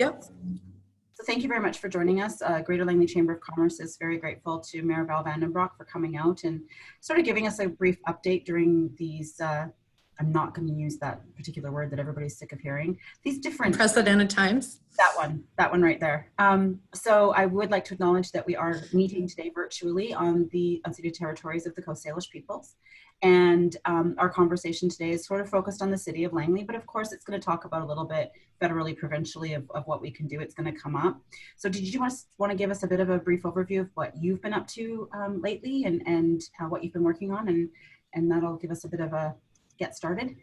Yep. So thank you very much for joining us. Greater Langley Chamber of Commerce is very grateful to Mayor Val Vandenbroek for coming out and sort of giving us a brief update during these, I'm not going to use that particular word that everybody's sick of hearing, these different unprecedented times. That one right there. So I would like to acknowledge that we are meeting today virtually on the unceded territories of the Coast Salish peoples. And our conversation today is sort of focused on the city of Langley, but of course it's going to talk about a little bit federally, provincially of what we can do. It's going to come up. So did you want to give us a bit of a brief overview of what you've been up to lately and what you've been working on? And that'll give us a bit of a get started.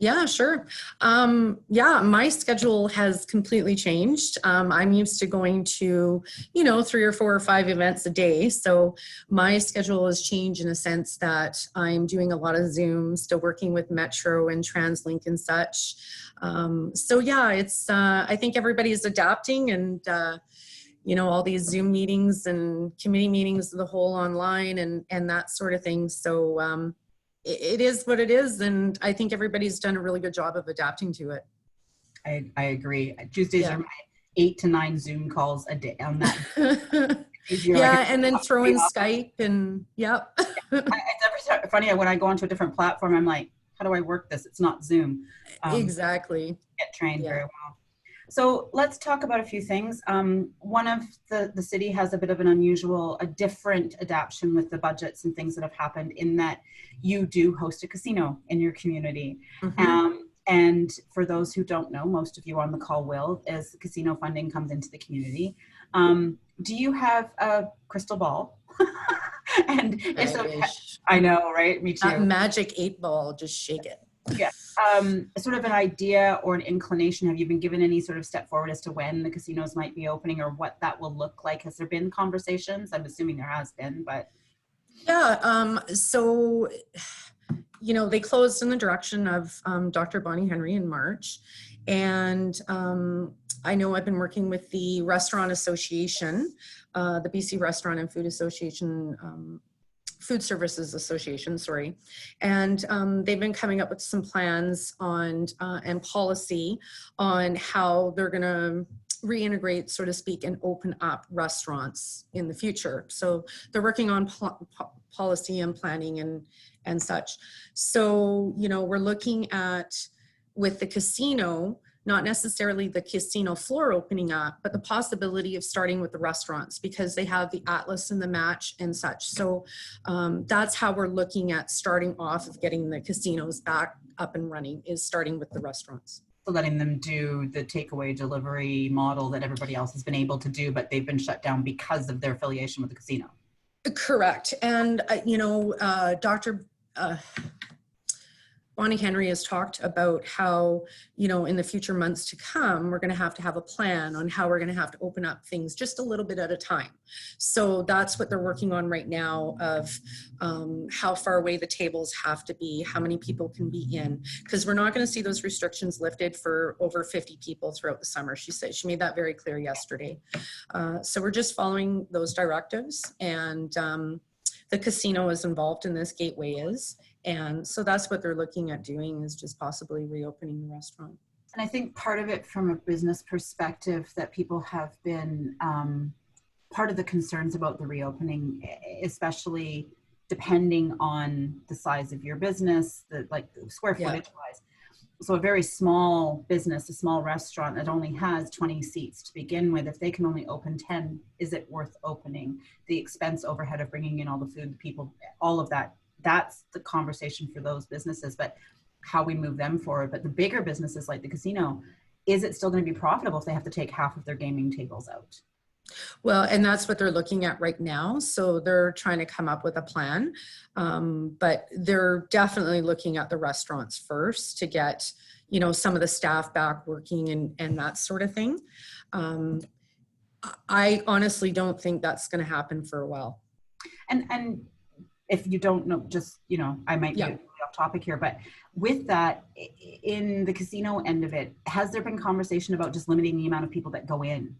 Yeah, sure. Yeah, my schedule has completely changed. I'm used to going to, 3 or 4 or 5 events a day. So my schedule has changed in a sense that I'm doing a lot of Zoom, still working with Metro and TransLink and such. So yeah, it's, I think everybody is adapting and, all these Zoom meetings and committee meetings, the whole online and that sort of thing. So, it is what it is, and I think everybody's done a really good job of adapting to it. I agree. Tuesdays are my 8 to 9 Zoom calls a day on that. Yeah, and then throw in Skype and yep. It's ever funny when I go onto a different platform, I'm like, how do I work this? It's not Zoom. Exactly. Get trained very well. So let's talk about a few things. One of the city has a bit of a different adaptation with the budgets and things that have happened in that you do host a casino in your community. Mm-hmm. And for those who don't know, most of you on the call will, as casino funding comes into the community. Do you have a crystal ball? And if so, I know, right? Me too. That magic 8 ball, just shake it. Yeah. Sort of an idea or an inclination, have you been given any sort of step forward as to when the casinos might be opening or what that will look like? Has there been conversations? I'm assuming there has been, but. Yeah, so, they closed in the direction of Dr. Bonnie Henry in March. And I know I've been working with the Restaurant Association, the BC Restaurant and Food Association, Food Services Association, sorry. And they've been coming up with some plans on and policy on how they're going to reintegrate, so to speak, and open up restaurants in the future. So they're working on policy and planning and such. So, we're looking at, with the casino, not necessarily the casino floor opening up, but the possibility of starting with the restaurants because they have the Atlas and the Match and such. So that's how we're looking at starting off of getting the casinos back up and running, is starting with the restaurants. So letting them do the takeaway delivery model that everybody else has been able to do, but they've been shut down because of their affiliation with the casino. Correct. And, Dr. Bonnie Henry has talked about how, in the future months to come, we're going to have a plan on how we're going to have to open up things just a little bit at a time. So that's what they're working on right now of how far away the tables have to be, how many people can be in, because we're not going to see those restrictions lifted for over 50 people throughout the summer. She made that very clear yesterday. So we're just following those directives, and the casino is involved in this, Gateway is. And so that's what they're looking at doing, is just possibly reopening the restaurant. And I think part of it from a business perspective that people have been part of the concerns about the reopening, especially depending on the size of your business, the square footage wise. So a very small business, a small restaurant that only has 20 seats to begin with, if they can only open 10, is it worth opening? The expense overhead of bringing in all the food, the people, all of that. That's the conversation for those businesses, but how we move them forward. But the bigger businesses like the casino, is it still going to be profitable if they have to take half of their gaming tables out? Well, and that's what they're looking at right now. So they're trying to come up with a plan, but they're definitely looking at the restaurants first to get, some of the staff back working and that sort of thing. I honestly don't think that's going to happen for a while. And if you don't know, just, I might be off topic here, but with that, in the casino end of it, has there been conversation about just limiting the amount of people that go in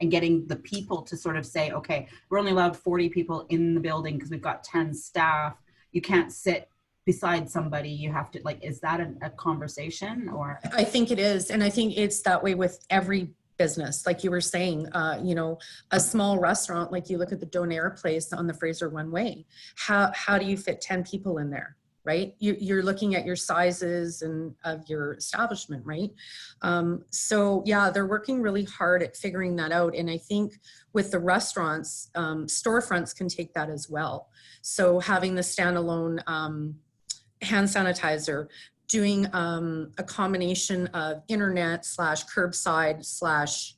and getting the people to sort of say, okay, we're only allowed 40 people in the building because we've got 10 staff. You can't sit beside somebody. You have to, is that a conversation or? I think it is. And I think it's that way with every business, like you were saying, you know, a small restaurant, like you look at the Donair place on the Fraser One Way, how do you fit 10 people in there? Right? You're looking at your sizes and of your establishment, right? So yeah, they're working really hard at figuring that out. And I think with the restaurants, storefronts can take that as well. So having the standalone hand sanitizer, doing a combination of internet slash curbside slash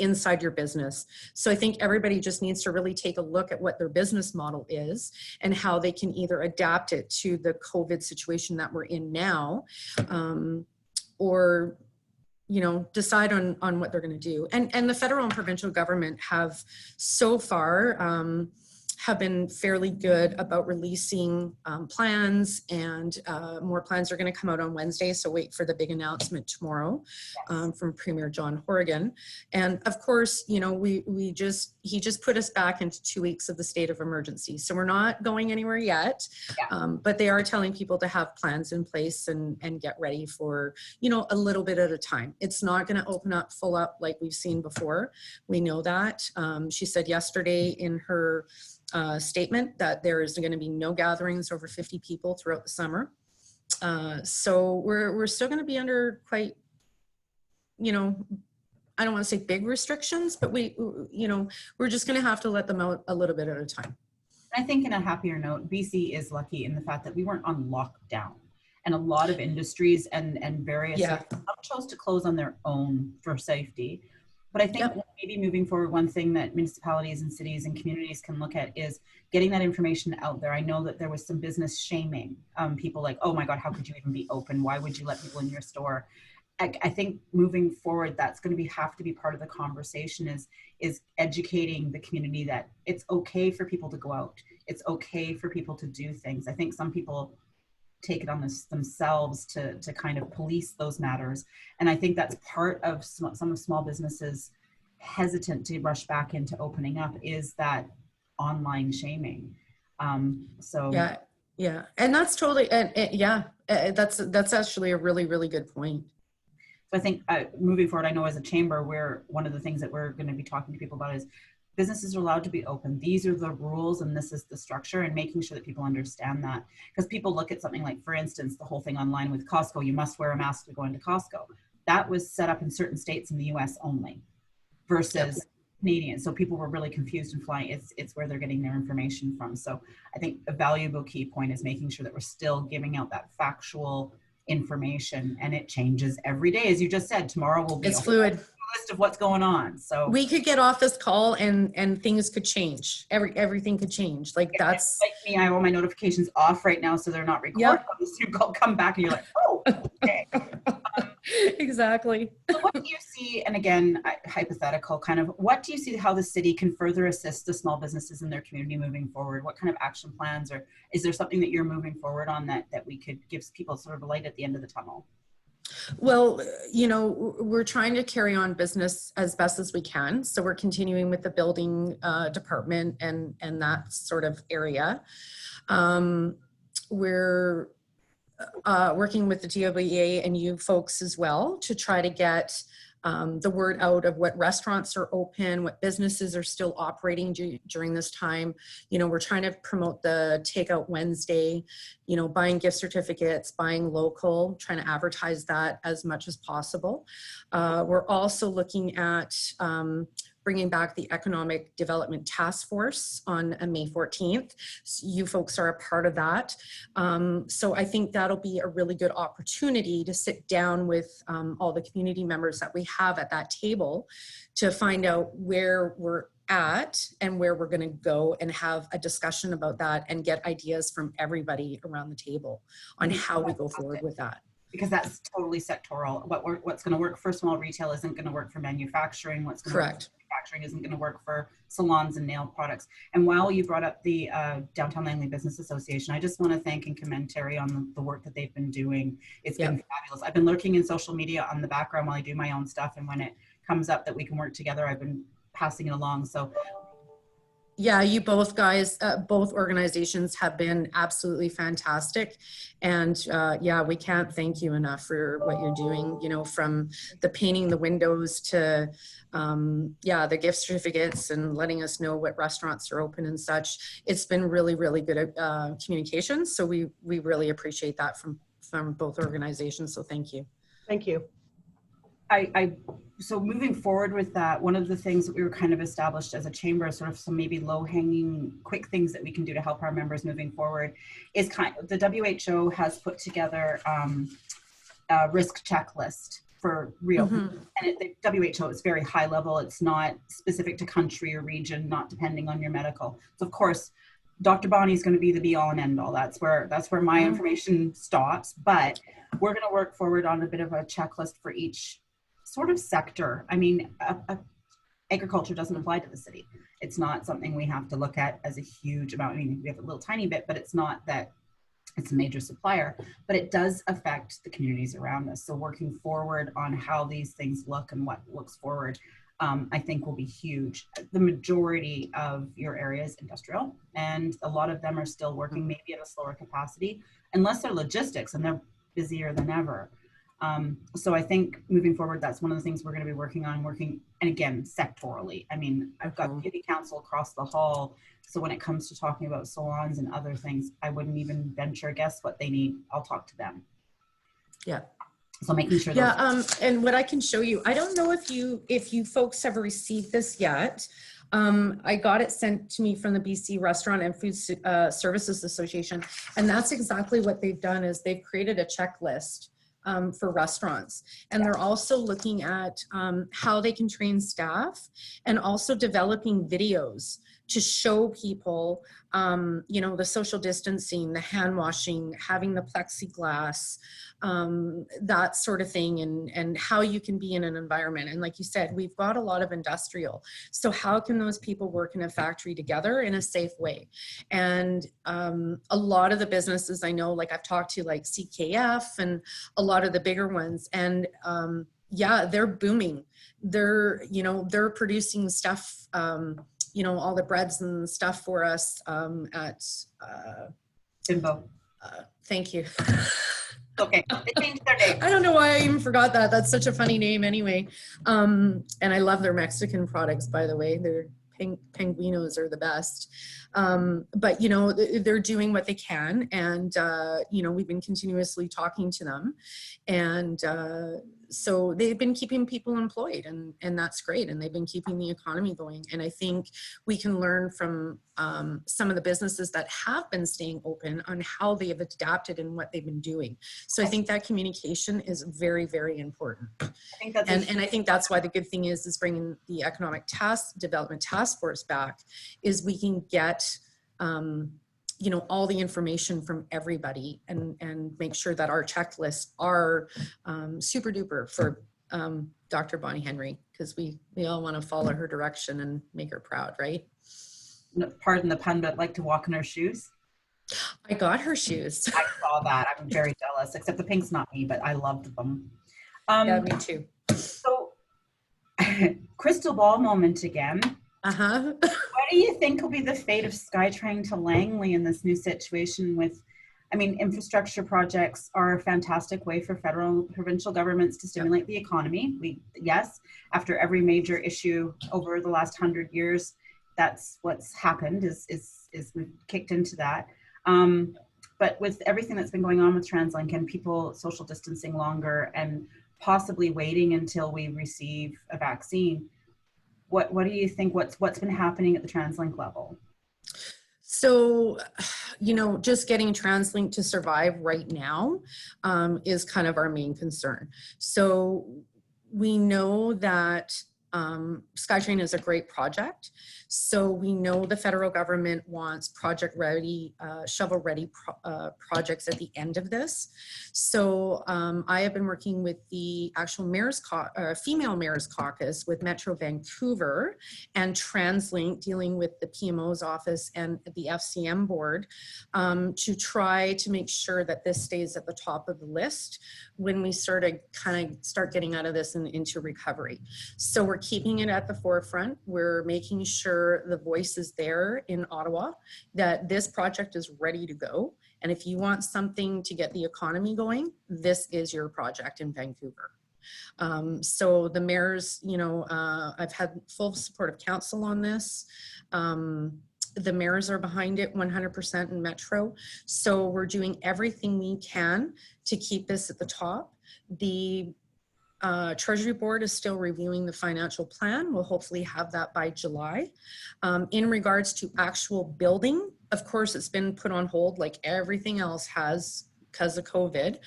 inside your business. So I think everybody just needs to really take a look at what their business model is and how they can either adapt it to the COVID situation that we're in now, or, you know, decide on what they're going to do. And the federal and provincial government have so far have been fairly good about releasing plans, and more plans are going to come out on Wednesday. So wait for the big announcement tomorrow from Premier John Horgan. And of course, you know, he just put us back into 2 weeks of the state of emergency. So we're not going anywhere yet, but they are telling people to have plans in place and get ready for, you know, a little bit at a time. It's not going to open up full up like we've seen before. We know that. She said yesterday in her statement that there is going to be no gatherings over 50 people throughout the summer. So we're still going to be under quite, you know, I don't want to say big restrictions, but you know, we're just going to have to let them out a little bit at a time. I think in a happier note, BC is lucky in the fact that we weren't on lockdown, and a lot of industries and various chose to close on their own for safety. But I think maybe moving forward, one thing that municipalities and cities and communities can look at is getting that information out there. I know that there was some business shaming. People like, oh my God, how could you even be open? Why would you let people in your store? I think moving forward, that's going to have to be part of the conversation is educating the community that it's okay for people to go out. It's okay for people to do things. I think some people take it on themselves to kind of police those matters. And I think that's part of some of small businesses hesitant to rush back into opening up is that online shaming. Yeah. And that's totally, that's actually a really, really good point. So I think moving forward, I know as a chamber, one of the things that we're going to be talking to people about is businesses are allowed to be open. These are the rules and this is the structure, and making sure that people understand that. Because people look at something like, for instance, the whole thing online with Costco, you must wear a mask to go into Costco. That was set up in certain states in the US only versus Canadian. So people were really confused and flying. It's where they're getting their information from. So I think a valuable key point is making sure that we're still giving out that factual information, and it changes every day. As you just said, tomorrow will be it's fluid list of what's going on. So we could get off this call and things could change. Everything could change. Like that's like me, I have all my notifications off right now, so they're not recorded. You come back and you're like, oh, okay. Exactly. So what do you see, and again, hypothetical kind of, what do you see how the city can further assist the small businesses in their community moving forward? What kind of action plans, or is there something that you're moving forward on that we could give people sort of a light at the end of the tunnel? Well, you know, we're trying to carry on business as best as we can. So we're continuing with the building department and that sort of area. We're working with the DOBA and you folks as well to try to get the word out of what restaurants are open, what businesses are still operating during this time. You know, we're trying to promote the Takeout Wednesday, you know, buying gift certificates, buying local, trying to advertise that as much as possible. We're also looking at bringing back the Economic Development Task Force on May 14th. So you folks are a part of that. So I think that'll be a really good opportunity to sit down with all the community members that we have at that table to find out where we're at and where we're going to go, and have a discussion about that and get ideas from everybody around the table on how we go forward with that. Because that's totally sectoral. What's going to work for small retail isn't going to work for manufacturing. What's going to work for manufacturing isn't going to work for salons and nail products. And while you brought up the Downtown Langley Business Association, I just want to thank and commend Terry on the work that they've been doing. It's been fabulous. I've been lurking in social media on the background while I do my own stuff, and when it comes up that we can work together, I've been passing it along. So Yeah, you both guys, both organizations have been absolutely fantastic. And yeah, we can't thank you enough for what you're doing, you know, from the painting the windows to, yeah, the gift certificates and letting us know what restaurants are open and such. It's been really, really good communication. So we really appreciate that from both organizations. So thank you. Thank you. So moving forward with that, one of the things that we were kind of established as a chamber, sort of some maybe low hanging quick things that we can do to help our members moving forward is the WHO has put together a risk checklist for reopening. And the WHO is very high level. It's not specific to country or region, not depending on your medical. So of course, Dr. Bonnie is going to be the be all and end all. That's where my information stops, but we're going to work forward on a bit of a checklist for each sort of sector. I mean, agriculture doesn't apply to the city. It's not something we have to look at as a huge amount. I mean, we have a little tiny bit, but it's not that it's a major supplier, but it does affect the communities around us. So working forward on how these things look and what looks forward, I think will be huge. The majority of your area is industrial, and a lot of them are still working maybe at a slower capacity, unless they're logistics and they're busier than ever. So I think moving forward, that's one of the things we're going to be working on, and again, sectorally. I mean, I've got Kitty Council across the hall. So when it comes to talking about salons and other things, I wouldn't even venture a guess what they need. I'll talk to them. Yeah. So making sure. Yeah. And what I can show you, I don't know if you folks have received this yet. I got it sent to me from the BC Restaurant and Food Services Association. And that's exactly what they've done is they've created a checklist for restaurants. And they're also looking at how they can train staff and also developing videos to show people, you know, the social distancing, the hand washing, having the plexiglass, that sort of thing, and how you can be in an environment. And like you said, we've got a lot of industrial. So how can those people work in a factory together in a safe way? And a lot of the businesses I know, like I've talked to like CKF and a lot of the bigger ones, and yeah, they're booming. They're producing stuff, you know, all the breads and stuff for us at Bimbo. Thank you. Okay, they changed their name. I don't know why I even forgot that. That's such a funny name anyway. And I love their Mexican products, by the way. Their penguinos are the best. But, you know, they're doing what they can. And, you know, we've been continuously talking to them. And so they've been keeping people employed, and that's great. And they've been keeping the economy going. And I think we can learn from some of the businesses that have been staying open on how they have adapted and what they've been doing. So I think that communication is very, very important. I think that's and I think that's why the good thing is bringing the economic development task force back, is we can get you know, all the information from everybody and make sure that our checklists are super duper for Dr. Bonnie Henry, because we all want to follow her direction and make her proud, right? Pardon the pun, but like to walk in her shoes. I got her shoes. I saw that. I'm very jealous, except the pink's not me, but I loved them. Yeah, me too. So crystal ball moment again. What do you think will be the fate of SkyTrain to Langley in this new situation with, I mean, infrastructure projects are a fantastic way for federal and provincial governments to stimulate the economy. Yes, after every major issue over the last 100 years, that's what's happened is we've kicked into that. But with everything that's been going on with TransLink and people social distancing longer and possibly waiting until we receive a vaccine, what do you think, what's been happening at the TransLink level? So, you know, just getting TransLink to survive right now is kind of our main concern. So we know that SkyTrain is a great project. So we know the federal government wants project ready, shovel ready projects at the end of this. So I have been working with the actual female mayor's caucus with Metro Vancouver and TransLink, dealing with the PMO's office and the FCM board to try to make sure that this stays at the top of the list when we start getting out of this and into recovery. So we're keeping it at the forefront. We're making sure the voice is there in Ottawa, that this project is ready to go. And if you want something to get the economy going, this is your project in Vancouver. So the mayor's, I've had full support of council on this. The mayors are behind it 100% in Metro. So we're doing everything we can to keep this at the top. The Treasury Board is still reviewing the financial plan. We'll hopefully have that by July. In regards to actual building, of course, it's been put on hold like everything else has because of COVID.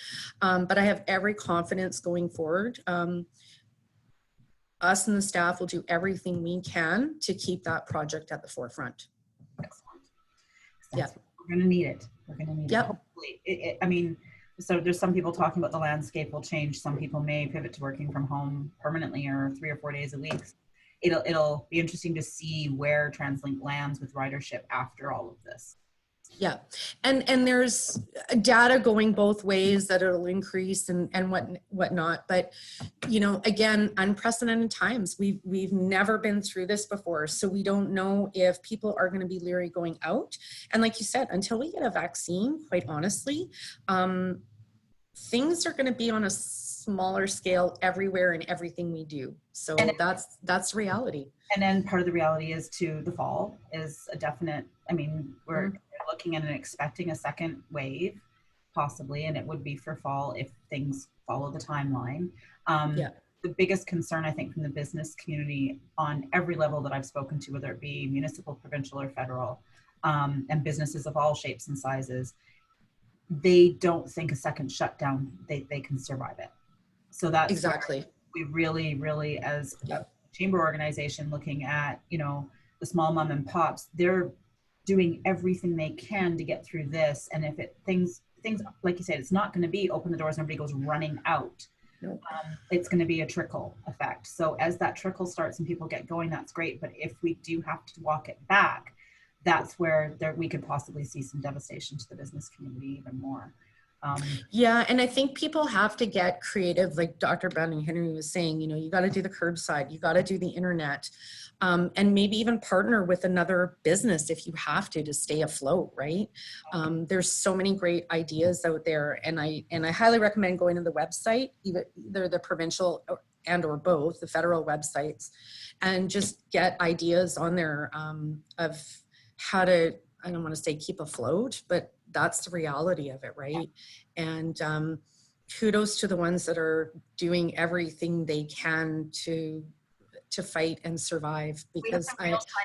But I have every confidence going forward. Us and the staff will do everything we can to keep that project at the forefront. Excellent. Yeah. We're going to need it. We're going to need Yep. it. Hopefully. I mean, so there's some people talking about the landscape will change. Some people may pivot to working from home permanently or 3 or 4 days a week. It'll be interesting to see where TransLink lands with ridership after all of this. Yeah, and there's data going both ways that it'll increase and whatnot. But again, unprecedented times. We've never been through this before, so we don't know if people are going to be leery going out. And like you said, until we get a vaccine, quite honestly, things are going to be on a smaller scale everywhere in everything we do. So that's reality. And then part of the reality is to the fall is a definite. I mean, we're looking at and expecting a second wave, possibly, and it would be for fall if things follow the timeline. The biggest concern, I think, from the business community on every level that I've spoken to, whether it be municipal, provincial, or federal, and businesses of all shapes and sizes, they don't think a second shutdown, they can survive it. So that's exactly. We really, as a chamber organization, looking at, the small mom and pops, they're doing everything they can to get through this. And if things like you said, it's not going to be open the doors and everybody goes running out. Nope. It's going to be a trickle effect. So as that trickle starts and people get going, that's great. But if we do have to walk it back, that's where we could possibly see some devastation to the business community even more. Yeah, and I think people have to get creative, like Dr. Bonnie Henry was saying, you got to do the curbside, you got to do the internet, and maybe even partner with another business if you have to stay afloat, right? There's so many great ideas out there, and I highly recommend going to the website, either the provincial or both, the federal websites, and just get ideas on there of how to, I don't want to say keep afloat, but that's the reality of it, right? And kudos to the ones that are doing everything they can to fight and survive, because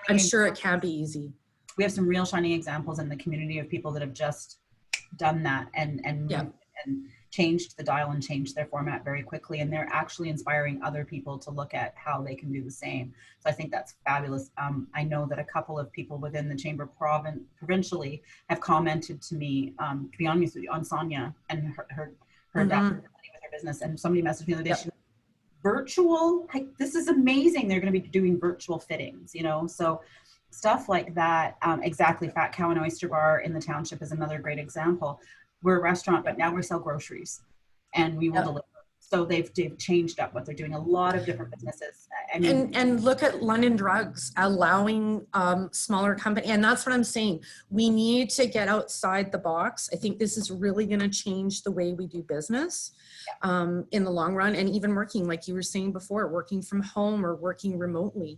I'm sure it can be easy. We have some real shining examples in the community of people that have just done that and changed the dial and changed their format very quickly, and they're actually inspiring other people to look at how they can do the same. So I think that's fabulous. I know that a couple of people within the chamber provincially have commented to me, to be honest with you, on Sonia and her with her business, and somebody messaged me the other day, virtual, this is amazing, they're going to be doing virtual fittings, so stuff like that. Exactly. Fat Cow and Oyster Bar in the township is another great example. We're a restaurant, but now we sell groceries and we will deliver. So they've changed up what they're doing. A lot of different businesses. And look at London Drugs allowing smaller company. And that's what I'm saying. We need to get outside the box. I think this is really going to change the way we do business in the long run. And even working, like you were saying before, working from home or working remotely.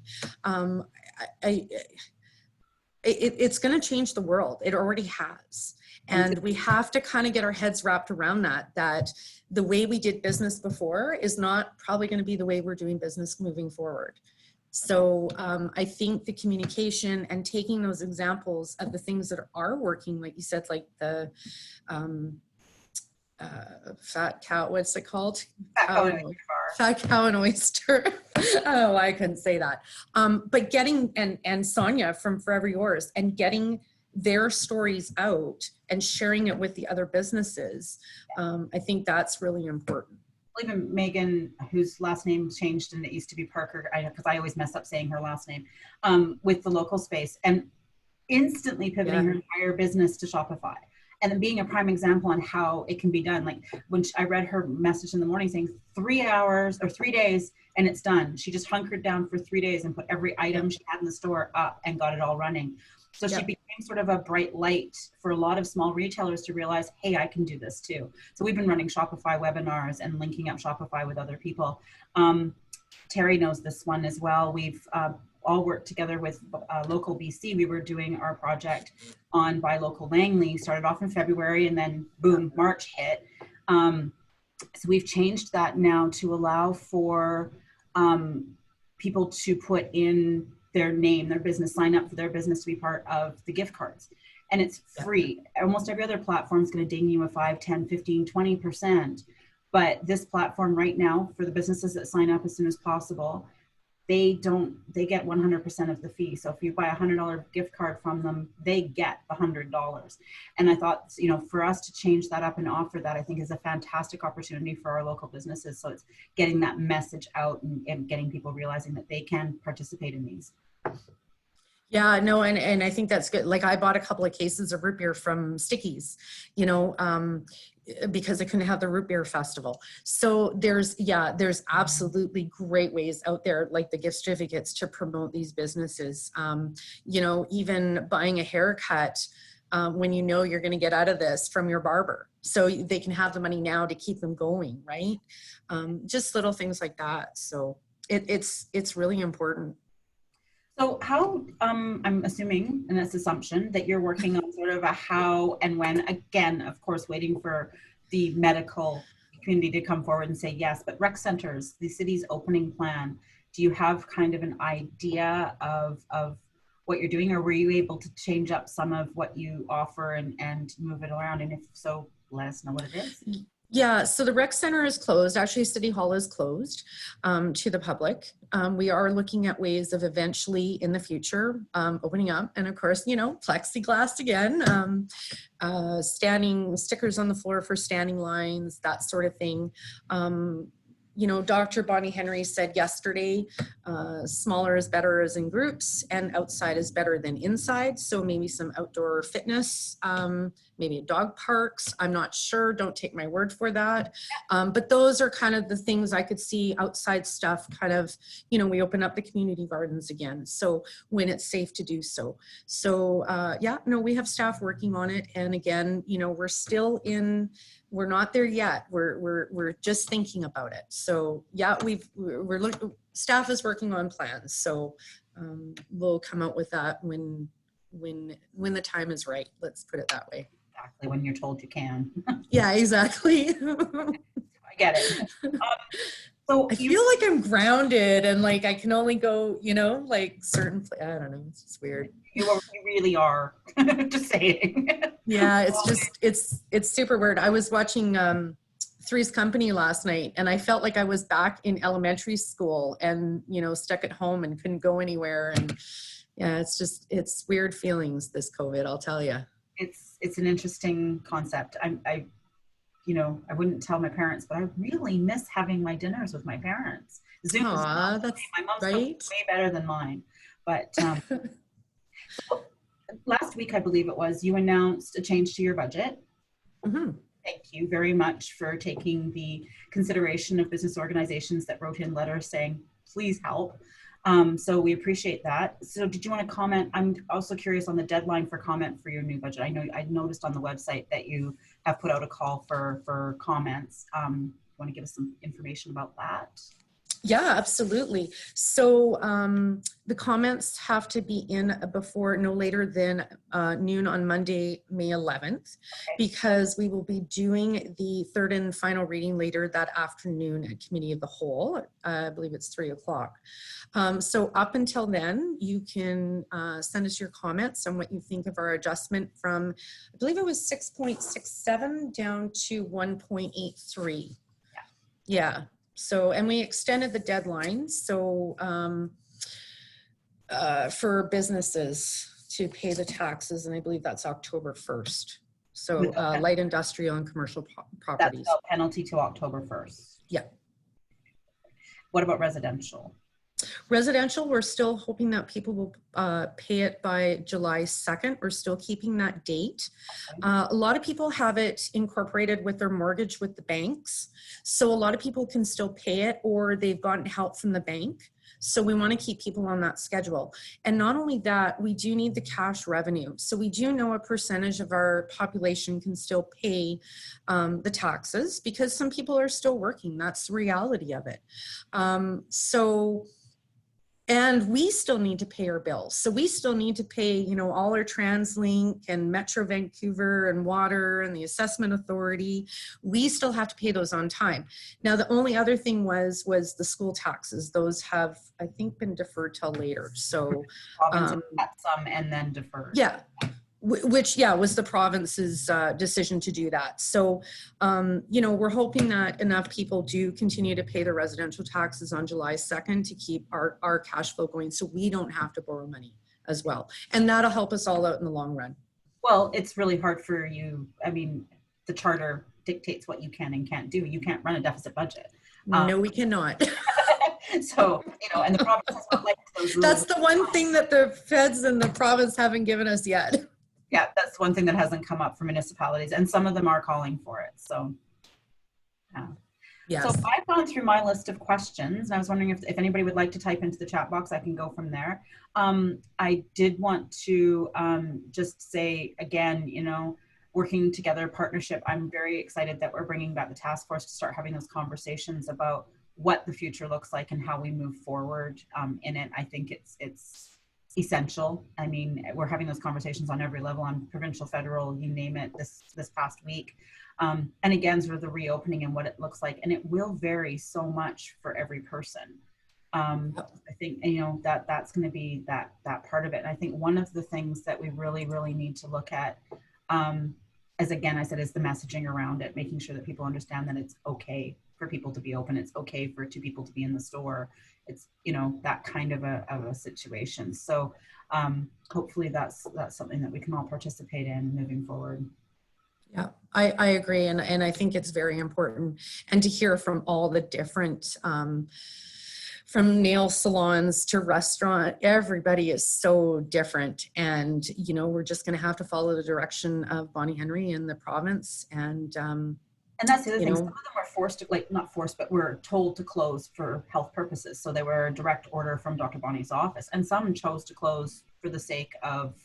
It's going to change the world. It already has. And we have to kind of get our heads wrapped around that the way we did business before is not probably going to be the way we're doing business moving forward. So I think the communication and taking those examples of the things that are working, like you said, like the Fat Cow, what's it called? Fat Cow and Oyster. Oh, I couldn't say that. But getting, and Sonia from Forever Yours, and getting their stories out and sharing it with the other businesses, I think that's really important. Even Megan, whose last name changed and it used to be Parker, because I always mess up saying her last name, with the local space, and instantly pivoting her entire business to Shopify. and then being a prime example on how it can be done. Like when I read her message in the morning saying 3 hours or 3 days and it's done. She just hunkered down for 3 days and put every item she had in the store up and got it all running. So she became sort of a bright light for a lot of small retailers to realize, hey, I can do this too. So we've been running Shopify webinars and linking up Shopify with other people. Terry knows this one as well. We've all worked together with local BC. We were doing our project on Buy Local Langley, started off in February and then boom, March hit. So we've changed that now to allow for people to put in their name, their business, sign up for their business to be part of the gift cards. And it's free. Almost every other platform is going to ding you a 5, 10, 15, 20%. But this platform right now, for the businesses that sign up as soon as possible, they get 100% of the fee. So if you buy a $100 gift card from them, they get the $100. And I thought, you know, for us to change that up and offer that, I think is a fantastic opportunity for our local businesses. So it's getting that message out and getting people realizing that they can participate in these. Yeah, no, and I think that's good. Like I bought a couple of cases of root beer from Stickies, you know, because I couldn't have the root beer festival. So there's absolutely great ways out there, like the gift certificates, to promote these businesses. You know, even buying a haircut when you know you're going to get out of this from your barber, so they can have the money now to keep them going, right? Just little things like that. So it's really important. So how, I'm assuming, and that's assumption, that you're working on sort of a how and when, again, of course, waiting for the medical community to come forward and say yes, but rec centers, the city's opening plan, do you have kind of an idea of what you're doing, or were you able to change up some of what you offer and move it around? And if so, let us know what it is. Yeah, so the rec center is closed. Actually, City Hall is closed to the public. We are looking at ways of eventually in the future opening up. And of course, you know, plexiglass again, standing stickers on the floor for standing lines, that sort of thing. You know, Dr. Bonnie Henry said yesterday, smaller is better as in groups, and outside is better than inside. So maybe some outdoor fitness, maybe dog parks. I'm not sure. Don't take my word for that. But those are kind of the things I could see. Outside stuff, kind of, you know, we open up the community gardens again. So when it's safe to do so. So yeah, no, we have staff working on it. And again, you know, we're not there yet. We're just thinking about it. So yeah, staff is working on plans. So we'll come out with that when the time is right. Let's put it that way. Exactly, when you're told you can. Yeah, exactly. I get it. So I feel like I'm grounded and like I can only go, you know, like certain, I don't know, it's just weird. You really are. Just saying. Yeah, it's just, it's super weird. I was watching Three's Company last night and I felt like I was back in elementary school and, you know, stuck at home and couldn't go anywhere. And yeah, it's weird feelings, this COVID, I'll tell you. It's an interesting concept. I you know, I wouldn't tell my parents, but I really miss having my dinners with my parents. Zoom is my mom's right? Way better than mine. But last week, I believe it was, you announced a change to your budget. Mm-hmm. Thank you very much for taking the consideration of business organizations that wrote in letters saying, please help. So we appreciate that. So did you want to comment? I'm also curious on the deadline for comment for your new budget. I know I noticed on the website that you have put out a call for comments. You want to give us some information about that? Yeah, absolutely. So the comments have to be in before no later than noon on Monday, May 11th, because we will be doing the third and final reading later that afternoon at Committee of the Whole. I believe it's 3 o'clock. So up until then, you can send us your comments on what you think of our adjustment from, I believe it was 6.67 down to 1.83. Yeah. So, and we extended the deadline. So for businesses to pay the taxes, and I believe that's October 1st. So light industrial and commercial properties. That's a penalty to October 1st. Yeah. What about residential? Residential, we're still hoping that people will pay it by July 2nd. We're still keeping that date. A lot of people have it incorporated with their mortgage with the banks. So a lot of people can still pay it, or they've gotten help from the bank. So we want to keep people on that schedule. And not only that, we do need the cash revenue. So we do know a percentage of our population can still pay the taxes, because some people are still working. That's the reality of it. And we still need to pay our bills. So we still need to pay, you know, all our TransLink and Metro Vancouver and water and the assessment authority. We still have to pay those on time. Now, the only other thing was the school taxes. Those have, I think, been deferred till later. So Province got some and then deferred. Yeah. Which, yeah, was the province's decision to do that. So, you know, we're hoping that enough people do continue to pay the residential taxes on July 2nd to keep our cash flow going, so we don't have to borrow money as well. And that'll help us all out in the long run. Well, it's really hard for you. I mean, the charter dictates what you can and can't do. You can't run a deficit budget. No, we cannot. So, you know, and the province has not liked those rules. That's the one thing that the feds and the province haven't given us yet. Yeah, that's one thing that hasn't come up for municipalities, and some of them are calling for it. So, yeah. Yes. So I've gone through my list of questions, and I was wondering if anybody would like to type into the chat box. I can go from there. I did want to just say again, you know, working together, partnership. I'm very excited that we're bringing back the task force to start having those conversations about what the future looks like and how we move forward in it. I think it's essential. I mean, we're having those conversations on every level, on provincial, federal, you name it, this past week. And again, sort of the reopening and what it looks like. And it will vary so much for every person. I think, you know, that's going to be that part of it. And I think one of the things that we really, really need to look at, as again, I said, is the messaging around it, making sure that people understand that it's okay for people to be open. It's okay for two people to be in the store. It's, you know, that kind of a situation. So hopefully that's something that we can all participate in moving forward. Yeah, I agree. And I think it's very important. And to hear from all the different, from nail salons to restaurant, everybody is so different. And, you know, we're just going to have to follow the direction of Bonnie Henry and the province. And that's the other thing. Some of them were forced to, like, not forced, but were told to close for health purposes. So they were a direct order from Dr. Bonnie's office. And some chose to close for the sake of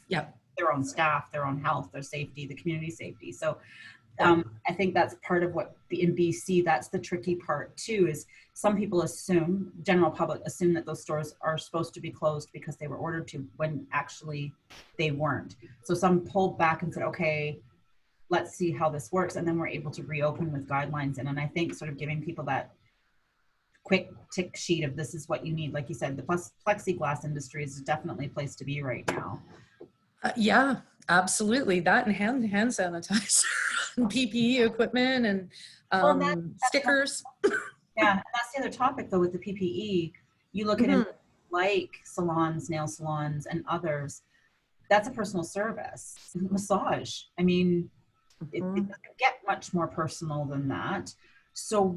their own staff, their own health, their safety, the community safety. So I think that's part of what in BC, that's the tricky part too, is some people assume, general public assume that those stores are supposed to be closed because they were ordered to, when actually they weren't. So some pulled back and said, okay, let's see how this works. And then we're able to reopen with guidelines in. And I think sort of giving people that quick tick sheet of this is what you need. Like you said, the plexiglass industry is definitely a place to be right now. Yeah, absolutely. That and hand sanitizer and PPE equipment and stickers. Yeah, and that's the other topic though with the PPE. You look at it like salons, nail salons, and others. That's a personal service. Massage. I mean, it doesn't get much more personal than that. So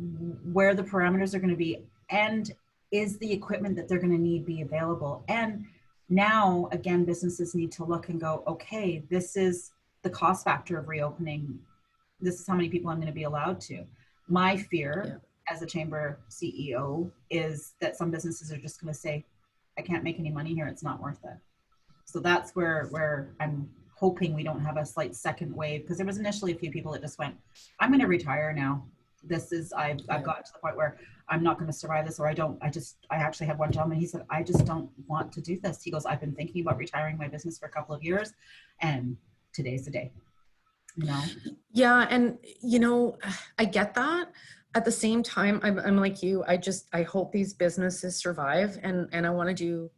where the parameters are going to be, and is the equipment that they're going to need be available? And now, again, businesses need to look and go, okay, this is the cost factor of reopening. This is how many people I'm going to be allowed to. My fear as a chamber CEO is that some businesses are just going to say, I can't make any money here. It's not worth it. So that's where I'm hoping we don't have a slight second wave, because there was initially a few people that just went, I'm going to retire now. This is, I've gotten to the point where I'm not going to survive this, or I actually have one gentleman, he said, I just don't want to do this. He goes, I've been thinking about retiring my business for a couple of years, and today's the day, you know? Yeah. And, you know, I get that. At the same time, I'm like you, I hope these businesses survive, and I want to do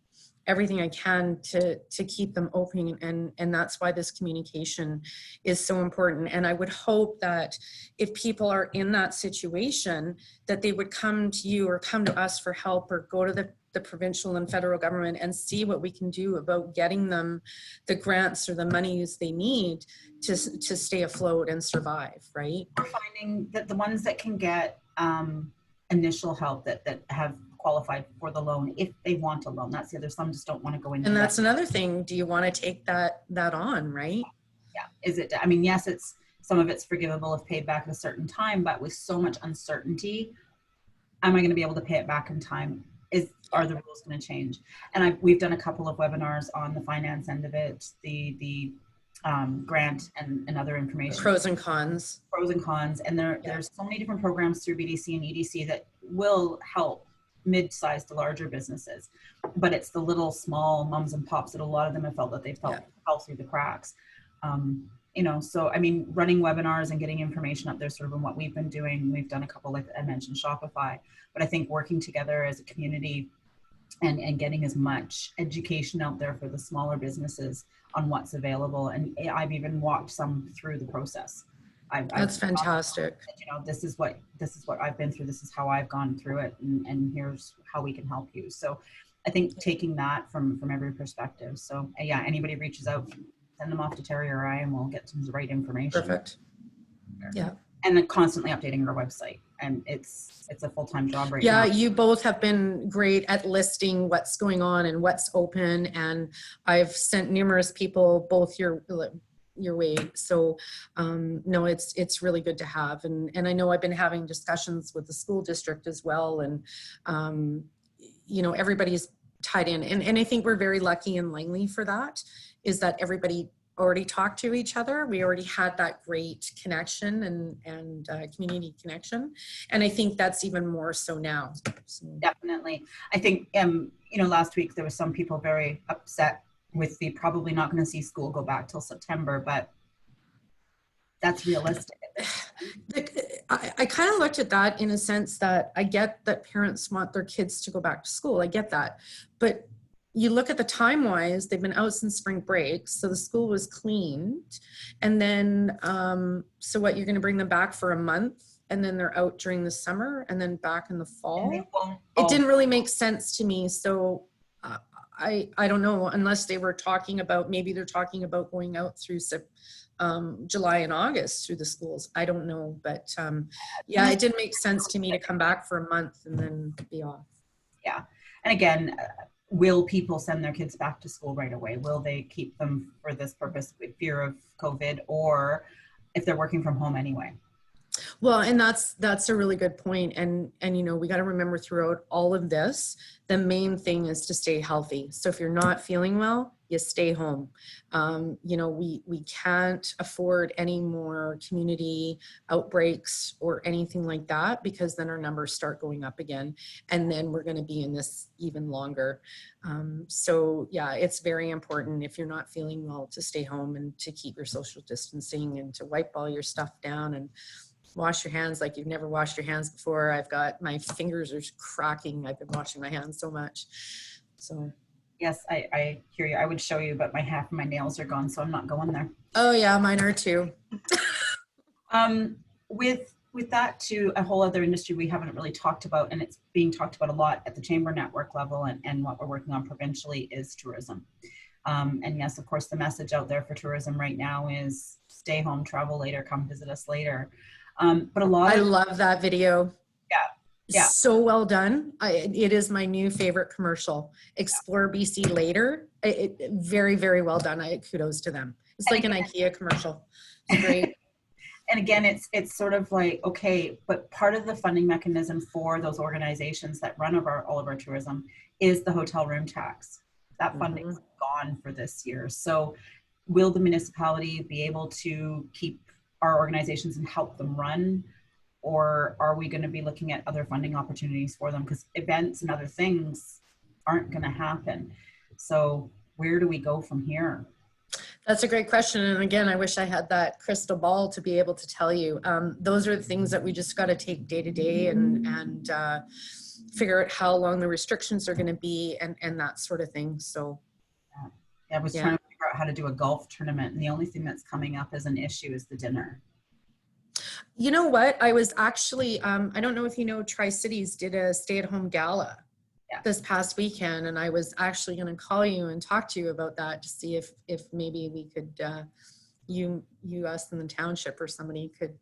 everything I can to keep them open. And that's why this communication is so important. And I would hope that if people are in that situation, that they would come to you or come to us for help, or go to the provincial and federal government and see what we can do about getting them the grants or the monies they need to stay afloat and survive, right? We're finding that the ones that can get initial help that have qualified for the loan if they want a loan. That's the other, some just don't want to go into And that. that's another thing. Do you want to take that on, right? Yeah. Is it, I mean, yes, it's, some of it's forgivable if paid back at a certain time, but with so much uncertainty, am I going to be able to pay it back in time? Are the rules going to change? And we've done a couple of webinars on the finance end of it, the grant and other information. Pros and cons. Pros and cons. And there's so many different programs through BDC and EDC that will help mid-sized to larger businesses. But it's the little small mums and pops that a lot of them have felt that they've fell through the cracks. You know, so I mean, running webinars and getting information up there sort of in what we've been doing. We've done a couple, like I mentioned, Shopify, but I think working together as a community and getting as much education out there for the smaller businesses on what's available. And I've even walked some through the process. That's fantastic. You know, this is what I've been through. This is how I've gone through it. And here's how we can help you. So I think taking that from every perspective. So yeah, anybody reaches out, send them off to Terry or I, and we'll get some the right information. Perfect. Yeah. And then constantly updating our website. And it's a full-time job right now. Yeah, you both have been great at listing what's going on and what's open. And I've sent numerous people both your way. So no, it's really good to have. And I know I've been having discussions with the school district as well. And you know, everybody's tied in. And I think we're very lucky in Langley for that, is that everybody already talked to each other. We already had that great connection and community connection. And I think that's even more so now. So. Definitely. I think, you know, last week there was some people very upset with the probably not going to see school go back till September, but that's realistic. I kind of looked at that in a sense that I get that parents want their kids to go back to school. I get that. But you look at the time wise, they've been out since spring break. So the school was cleaned. And then, so what, you're going to bring them back for a month and then they're out during the summer and then back in the fall? It didn't really make sense to me. So I don't know, unless they were talking about, maybe they're talking about going out through July and August through the schools. I don't know, but yeah, it didn't make sense to me to come back for a month and then be off. Yeah. And again, will people send their kids back to school right away? Will they keep them for this purpose with fear of COVID, or if they're working from home anyway? Well, and that's a really good point. And you know, we got to remember throughout all of this, the main thing is to stay healthy. So if you're not feeling well, you stay home. You know, we can't afford any more community outbreaks or anything like that, because then our numbers start going up again. And then we're going to be in this even longer. So yeah, it's very important if you're not feeling well to stay home and to keep your social distancing and to wipe all your stuff down and wash your hands like you've never washed your hands before. I've got, my fingers are cracking. I've been washing my hands so much. So yes, I hear you. I would show you, but half of my nails are gone, so I'm not going there. Oh yeah, mine are too. With that too, a whole other industry we haven't really talked about, and it's being talked about a lot at the chamber network level and what we're working on provincially, is tourism. And yes, of course, the message out there for tourism right now is stay home, travel later, come visit us later. But I love that video. Yeah. So well done. It is my new favorite commercial. Explore BC later. Very, very well done. Kudos to them. It's like an IKEA commercial. It's great. And again, it's sort of like, okay, but part of the funding mechanism for those organizations that run all of our tourism is the hotel room tax. That funding is gone for this year. So will the municipality be able to keep our organizations and help them run? Or are we going to be looking at other funding opportunities for them? Because events and other things aren't going to happen. So where do we go from here? That's a great question. And again, I wish I had that crystal ball to be able to tell you. Those are the things that we just got to take day to day and figure out how long the restrictions are going to be and that sort of thing. So yeah, I was trying to figure out how to do a golf tournament, and the only thing that's coming up as an issue is the dinner. You know what? I was actually, I don't know if you know, Tri-Cities did a stay-at-home gala this past weekend, and I was actually going to call you and talk to you about that to see if maybe we could, us and the township or somebody could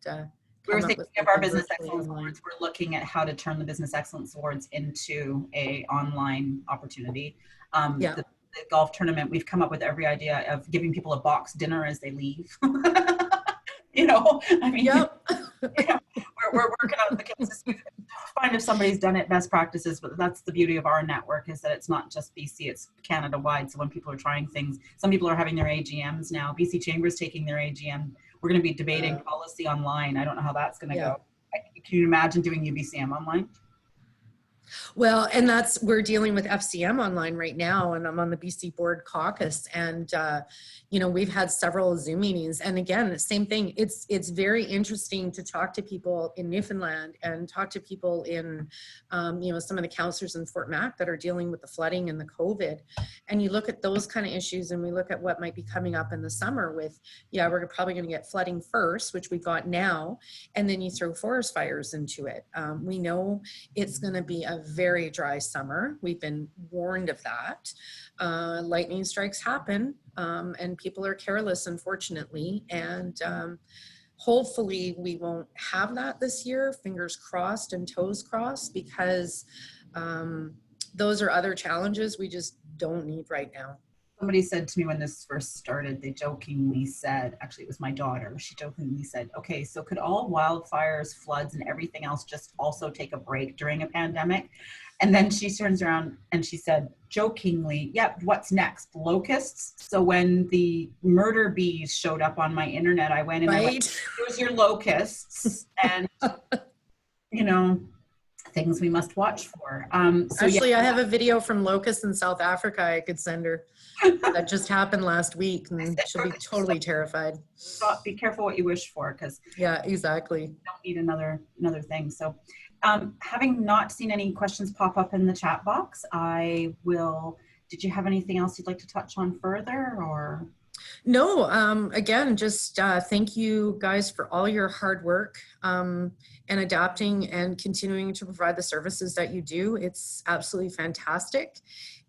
We're come up thinking with of like our a Business virtually Excellence online. Awards. We're looking at how to turn the Business Excellence Awards into a online opportunity. Yeah. The golf tournament, we've come up with every idea of giving people a box dinner as they leave. I mean, Yep. we're working on the cases. We find if somebody's done it, best practices, but that's the beauty of our network, is that it's not just BC, it's Canada wide. So when people are trying things, some people are having their AGMs now. BC Chamber is taking their AGM. We're going to be debating policy online. I don't know how that's going to go. Can you imagine doing UBCM online? Well, and we're dealing with FCM online right now, and I'm on the BC Board Caucus, and we've had several Zoom meetings, and again, the same thing. It's very interesting to talk to people in Newfoundland and talk to people in, some of the councillors in Fort Mac that are dealing with the flooding and the COVID, and you look at those kind of issues, and we look at what might be coming up in the summer with, we're probably going to get flooding first, which we've got now, and then you throw forest fires into it. We know it's going to be a very dry summer. We've been warned of that. Lightning strikes happen, and people are careless, unfortunately. And hopefully we won't have that this year. Fingers crossed and toes crossed, because those are other challenges we just don't need right now. Somebody said to me when this first started, they jokingly said, actually it was my daughter, she jokingly said, okay, so could all wildfires, floods, and everything else just also take a break during a pandemic? And then she turns around and she said, jokingly, yep, what's next? Locusts? So when the murder bees showed up on my internet, I went and I went, here's your locusts. And, things we must watch for. Actually, I have a video from locusts in South Africa I could send her. That just happened last week, and she'll be totally terrified. Stop, be careful what you wish for, because exactly. You don't need another thing. So having not seen any questions pop up in the chat box, did you have anything else you'd like to touch on further, or? No, again, just thank you guys for all your hard work and adapting and continuing to provide the services that you do. It's absolutely fantastic,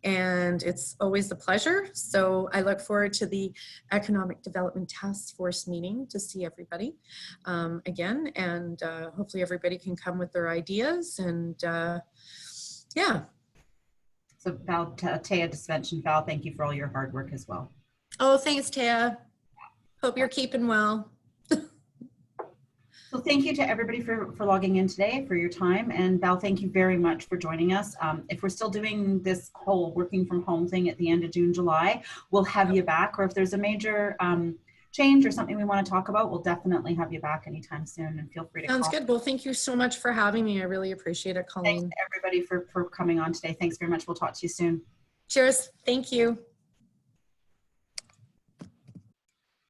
and it's always a pleasure. So I look forward to the Economic Development Task Force meeting to see everybody again, and hopefully everybody can come with their ideas, and yeah. So Val, Taya just mentioned, Val, thank you for all your hard work as well. Oh, thanks, Taya. Hope you're keeping well. So thank you to everybody for logging in today, for your time. And Val, thank you very much for joining us. If we're still doing this whole working from home thing at the end of June, July, we'll have you back. Or if there's a major change or something we want to talk about, we'll definitely have you back anytime soon, and feel free to Sounds good. Well, thank you so much for having me. I really appreciate it, Colleen. Thanks to everybody for coming on today. Thanks very much. We'll talk to you soon. Cheers. Thank you.